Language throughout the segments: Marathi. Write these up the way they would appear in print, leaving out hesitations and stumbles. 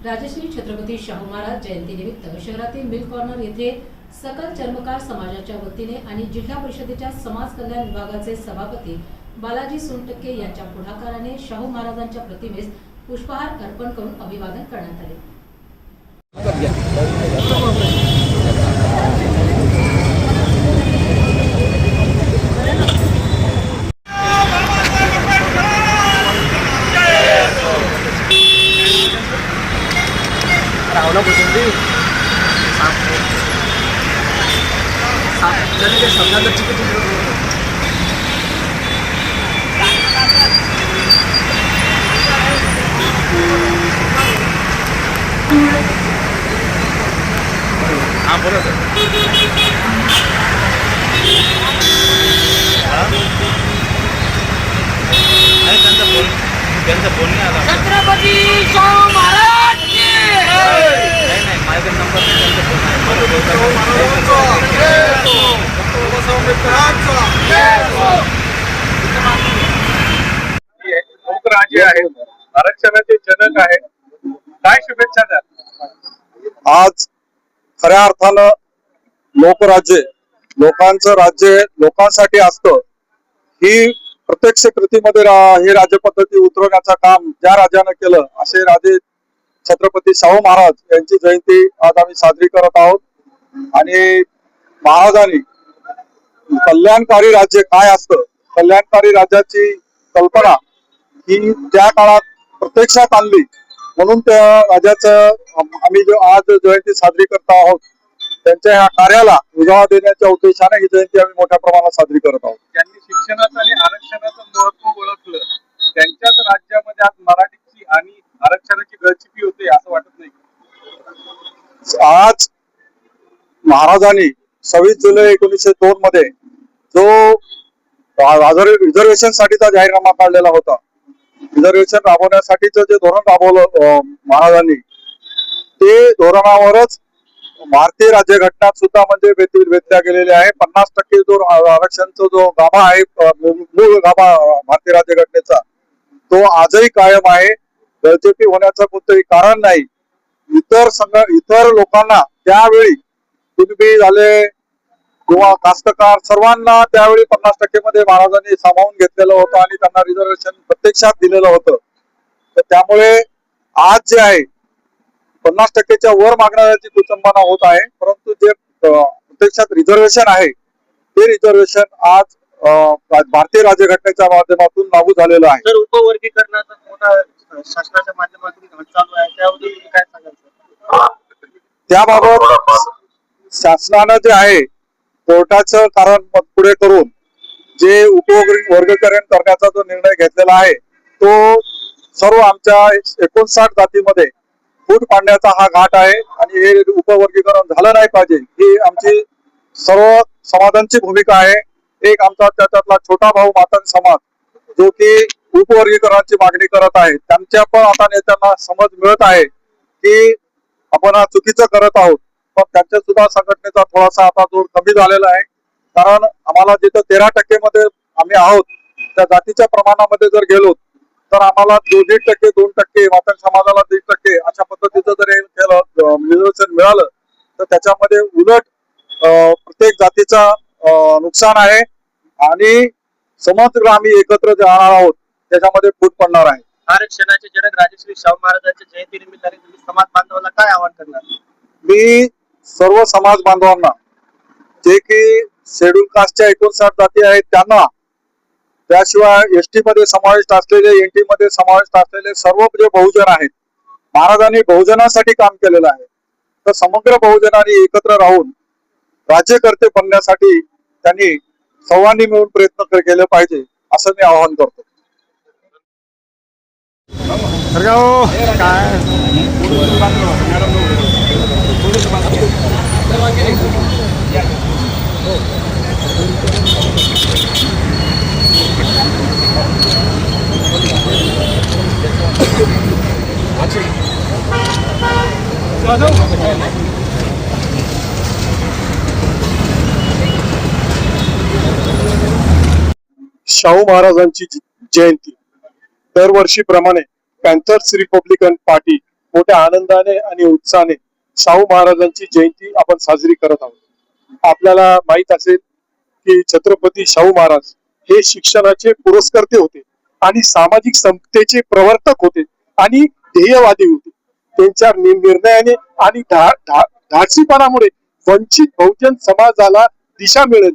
राजश्री छत्रपती शाहू महाराज जयंतीनिमित्त शहरातील मिल कॉर्नर येथे सकल चर्मकार समाजाच्या वतीने आणि जिल्हा परिषदेच्या समाज कल्याण विभागाचे सभापती बालाजी सोनटक्के यांच्या पुढाकाराने शाहू महाराजांच्या प्रतिमेस पुष्पहार अर्पण करून अभिवादन करण्यात आले। हाँ बोलो सर। अरे त्यांचा फोन नहीं आला। छत्रपती शाहू महाराज की नहीं माझा नंबर लोकराज्य आहे, आरक्षणाचे जनक आहे। काय शुभेच्छा द्या। आज खऱ्या अर्थानं लोकराज्य, लोकांचं राज्य लोकांसाठी असतं ही प्रत्यक्ष कृतीमध्ये ही राज्यपद्धती उतरवण्याचं काम ज्या राजानं केलं असे राजे छत्रपती शाहू महाराज यांची जयंती आज आम्ही साजरी करत आहोत। आणि महाराजांनी कल्याणकारी राज्य काय असतं, कल्याणकारी राज्याची कल्पना ही त्या काळात प्रत्यक्षात आणली म्हणून त्या राजाचं आम्ही जो आज जयंती साजरी करत आहोत त्यांच्या ह्या कार्याला उजाळा देण्याच्या उद्देशाने ही जयंती आम्ही मोठ्या प्रमाणात साजरी करत आहोत। त्यांनी शिक्षणाचं आणि आरक्षणाचं महत्व ओळखलं, त्यांच्याच राज्यामध्ये आज मराठीची आणि आरक्षणाची गळचिपी होते असं वाटत नाही। आज महाराजांनी 26 जुलै 1902 मध्ये जो रिझर्वेशन साठीचा जाहीरनामा काढलेला होता, रिझर्वेशन राबवण्यासाठीचं जे धोरण राबवलं महाराजांनी, ते धोरणावरच भारतीय राज्यघटनात सुद्धा म्हणजे व्यक्तल्या गेलेले आहे। 50% जो आरक्षणचा जो गाभा आहे, मूळ गाभा भारतीय राज्यघटनेचा, तो आजही कायम आहे। गळचेपी होण्याचं कोणतंही कारण नाही। इतर लोकांना त्यावेळी कुणबी झाले किंवा कास्तकार सर्वांना त्यावेळी 50% मध्ये महाराजांनी सामावून घेतलेलं होतं आणि त्यांना रिझर्वेशन प्रत्यक्षात दिलेलं होतं। तर त्यामुळे आज जे आहे 50%च्या वर मागणाऱ्याची कुचंबना होत आहे, परंतु जे प्रत्यक्षात रिझर्वेशन आहे ते रिझर्वेशन आज भारतीय राज्यघटनेच्या माध्यमातून लागू झालेलं आहे। तर उपवर्गीकरणाचा मोठा शासनाच्या माध्यमातून चालू आहे, त्याबद्दल तुम्ही काय सांगाल? त्याबाबत शासनानं जे आहे कोर्टाचं कारण पुढे करून जे उपवर्गीकरण करण्याचा जो निर्णय घेतलेला आहे तो सर्व आमच्या 59 जातीमध्ये फूट पाडण्याचा हा घाट आहे आणि हे उपवर्गीकरण झालं नाही पाहिजे ही आमची सर्व समाजांची भूमिका आहे। एक आमचा त्याच्यातला छोटा भाऊ मातंग समाज जो की उपवर्गीकरणाची मागणी करत आहे, त्यांच्या पण आता नेत्यांना समज मिळत आहे की आपण चुकीचं करत आहोत, पण त्यांच्या सुद्धा संघटनेचा थोडासा आता जोर कमी झालेला आहे। कारण आम्हाला जिथं 13% मध्ये आम्ही आहोत त्या जातीच्या प्रमाणामध्ये जर गेलो तर आम्हाला 2% 2% मातंग समाजाला 1% अशा पद्धतीचं जर हे केलं रिझर्वेशन मिळालं तर त्याच्यामध्ये उलट प्रत्येक जातीचा नुकसान आहे आणि समग्र आम्ही एकत्र राहणार आहोत त्याच्यामध्ये फूट पडणार आहे। आरक्षणाचे जनक राजश्री शाहू महाराजांच्या जयंती निमित्ताने तुम्ही समाज बांधवांना काय आवाहन करणार? मी सर्व समाज बांधवांना जे की शेड्यूल कास्टच्या 59 जाती आहेत त्यांना, त्याशिवाय एसटी मध्ये समाविष्ट असलेले, एनटी मध्ये समाविष्ट असलेले सर्व जे बहुजन आहेत, महाराजांनी बहुजनासाठी काम केलेलं आहे, तर समग्र बहुजनांनी एकत्र राहून राज्यकर्ते बनण्यासाठी त्यांनी सर्वांनी मिळून प्रयत्न केले पाहिजे असं मी आवाहन करतो। शाहू महाराजांची जयंती दरवर्षीप्रमाणे पॅन्थर्स रिपब्लिकन पार्टी मोठ्या आनंदाने आणि उत्साहाने शाहू महाराजांची जयंती आपण साजरी करत आहोत. आपल्याला माहित असेल की छत्रपती शाहू महाराज हे शिक्षणाचे पुरस्कर्ते होते आणि सामाजिक समतेचे प्रवर्तक होते आणि ध्येयवादी होते. त्यांच्या निर्णयाने आणि धाडसीपणामुळे वंचित बहुजन समाजाला दिशा मिळेल.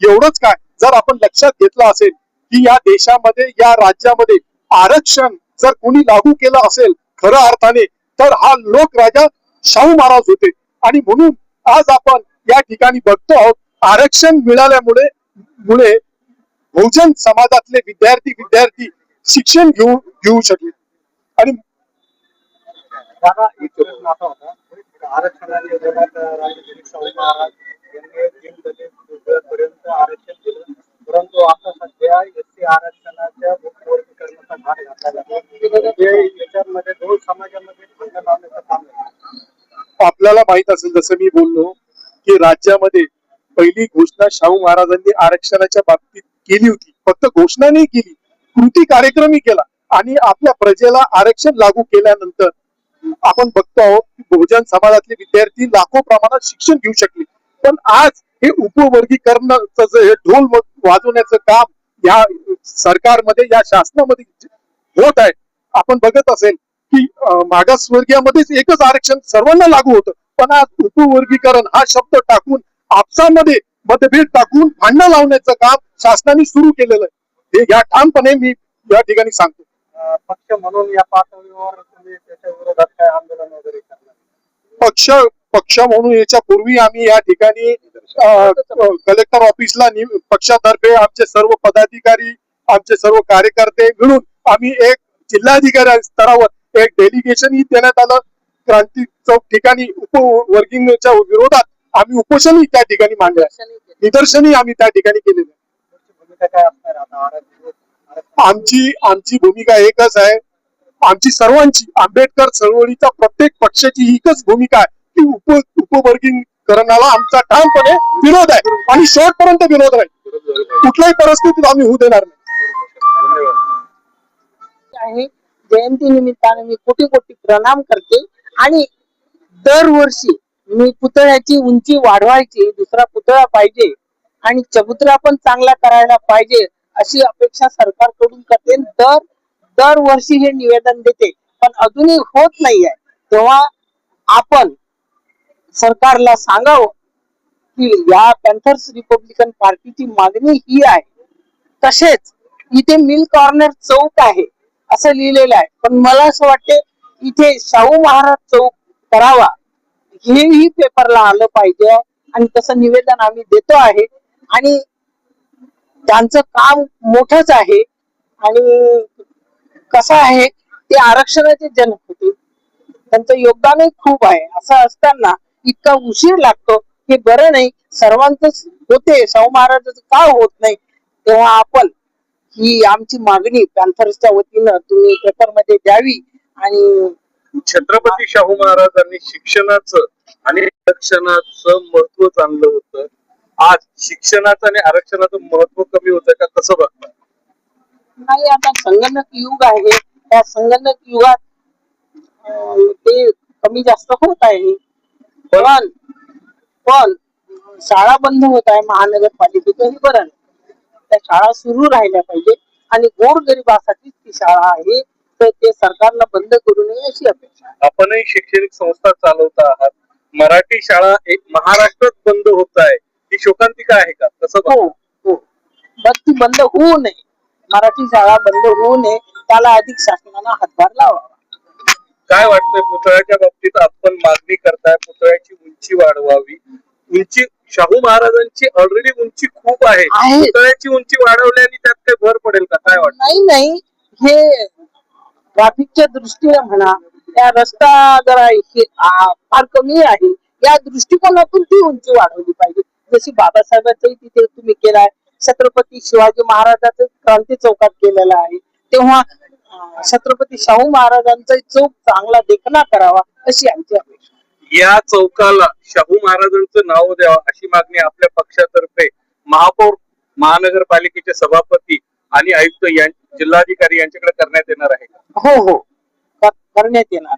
एवढंच काय, जर आपण लक्षात घेतलं असेल की या देशामध्ये, या राज्यामध्ये आरक्षण जर कोणी लागू केलं असेल खऱ्या अर्थाने, तर हा लोकराजा शाहू महाराज होते. आणि म्हणून आज आपण या ठिकाणी बघतो आहोत, आरक्षण मिळाल्यामुळे बहुजन समाजातले विद्यार्थी शिक्षण घेऊ शकले. आणि दादा, एक प्रश्न असा होता, आरक्षणाच्या विरोधात राजश्री शाहू महाराज यांनी दलित आरक्षण दिलं, परंतु आता सध्या एससी आरक्षणाच्या वर्गीकरणाचा घाट घातला जातो. याच्यामध्ये दोन समाजामध्ये भांडण लावण्याचं काम आहे. आपल्याला माहित असेल, जसं मी बोललो की राज्यामध्ये पहिली घोषणा शाहू महाराजांनी आरक्षणाच्या बाबतीत केली होती. फक्त घोषणा नाही केली, कृती कार्यक्रमही केला. आणि आपल्या प्रजेला आरक्षण लागू केल्यानंतर आपण बघतो आहोत की बहुजन समाजातले विद्यार्थी लाखो प्रमाणात शिक्षण घेऊ शकले. पण आज हे उपवर्गीकरणाचं जे ढोल वाजवण्याचं काम या सरकारमध्ये, या शासनामध्ये होत आहे. आपण बघत असेल की मागासवर्गीयामध्येच एकच आरक्षण सर्वांना लागू होतं, पण आज उपवर्गीकरण हा शब्द टाकून आपसामध्ये मतभेद टाकून भांडण लावण्याचं काम शासनाने सुरू केलेलं आहे. हे या ठामपणे मी या ठिकाणी सांगतो. पक्ष म्हणून या पातळीवर तुम्ही त्याच्या विरोधात काय आंदोलन वगैरे करणार? पक्ष म्हणून याच्या पूर्वी आम्ही या ठिकाणी कलेक्टर ऑफिसला पक्षातर्फे आमचे सर्व पदाधिकारी, आमचे सर्व कार्यकर्ते मिळून आम्ही एक जिल्हाधिकारी स्तरावर एक डेलिगेशन देण्यात आलं. क्रांती चौक ठिकाणी उपवर्गीच्या विरोधात आम्ही उपोषणही त्या ठिकाणी मांडलं, निदर्शनही आम्ही त्या ठिकाणी केलेलं. भूमिका काय असणार आता? आमची भूमिका एकच आहे, आमची सर्वांची, आंबेडकर चळवळीचा प्रत्येक पक्षाची एकच भूमिका आहे की उपवर्गीकरणाला आमचा ठामपणे विरोध आहे आणि शेवटपर्यंत विरोध आहे. कुठल्याही परिस्थितीत आम्ही होऊ देणार नाही. जयंती निमित्ताने मी कोटी कोटी प्रणाम करते. आणि दरवर्षी मी पुतळ्याची उंची वाढवायची, दुसरा पुतळा पाहिजे आणि चबुतरा पण चांगला करायला पाहिजे अशी अपेक्षा सरकारकडून करते. दरवर्षी हे निवेदन देते, पण अजूनही होत नाहीये. तेव्हा आपण सरकारला सांगावं की या पॅन्थर्स रिपब्लिकन पार्टीची मागणी ही आहे. तसेच इथे मिल कॉर्नर चौक आहे असं लिहिलेलं आहे, पण मला असं वाटते इथे शाहू महाराज चौक करावा, हेही पेपरला आलं पाहिजे. आणि तसं निवेदन आम्ही देतो आहे. आणि त्यांचं काम मोठंच आहे. आणि कसं आहे, ते आरक्षणाचे जनक होते, त्यांचं योगदानही खूप आहे. असं असताना इतका उशीर लागतो हे बरं नाही. सर्वांचंच होते, शाहू महाराजांचं का होत नाही? तेव्हा आपण ही आमची मागणी पॅन्थर्सच्या वतीनं तुम्ही पेपरमध्ये द्यावी. आणि छत्रपती शाहू महाराजांनी शिक्षणाचं आणि आरक्षणाचं महत्व जाणलं होतं. आज शिक्षणाचं आणि आरक्षणाचं महत्व कमी होत आहे का, कसं बघता? नाही, आता संगणक युग आहे, त्या संगणक युगात ते कमी जास्त होत आहे. पण शाळा बंद होत आहे महानगरपालिकेचं, हे बरं नाही. त्या शाळा सुरू राहिल्या पाहिजे आणि गोरगरिबासाठी ती शाळा आहे, तर ते सरकारला बंद करू नये अशी अपेक्षा आहे. आपणही शैक्षणिक संस्था चालवता आहात, मराठी शाळा एक महाराष्ट्रात बंद होत आहे, ही शोकांतिका आहे का, कसं बघता? हो, बस ती बंद होऊ नये, मराठी शाळा बंद होऊ नये, त्याला अधिक शासनानं हातभार लावावा. काय वाटतंय पुतळ्याच्या बाबतीत आपण मागणी करताय, पुतळ्याची उंची वाढवावी? उंची शाहू महाराजांची ऑलरेडी उंची खूप आहे, पुतळ्याची उंची वाढवल्याने त्यात काही भर पडेल का, काय वाटतं? नाही, हे ट्रॅफिकच्या दृष्टीने म्हणा, त्या रस्ता जरा फार कमी आहे, या दृष्टिकोनातून ती उंची वाढवली पाहिजे. जशी बाबासाहेबांचाही तिथे तुम्ही केलाय, छत्रपती शिवाजी महाराजांचं क्रांती चौकात केलेलं आहे, तेव्हा छत्रपती शाहू महाराजांचा चौक चांगला देखणा करावा अशी आमची अपेक्षा. या चौकाला शाहू महाराजांचं नाव द्यावं अशी मागणी आपल्या पक्षातर्फे महापौर, महानगरपालिकेचे सभापती आणि आयुक्त जिल्हाधिकारी यांच्याकडे करण्यात येणार आहे का? हो, करण्यात येणार.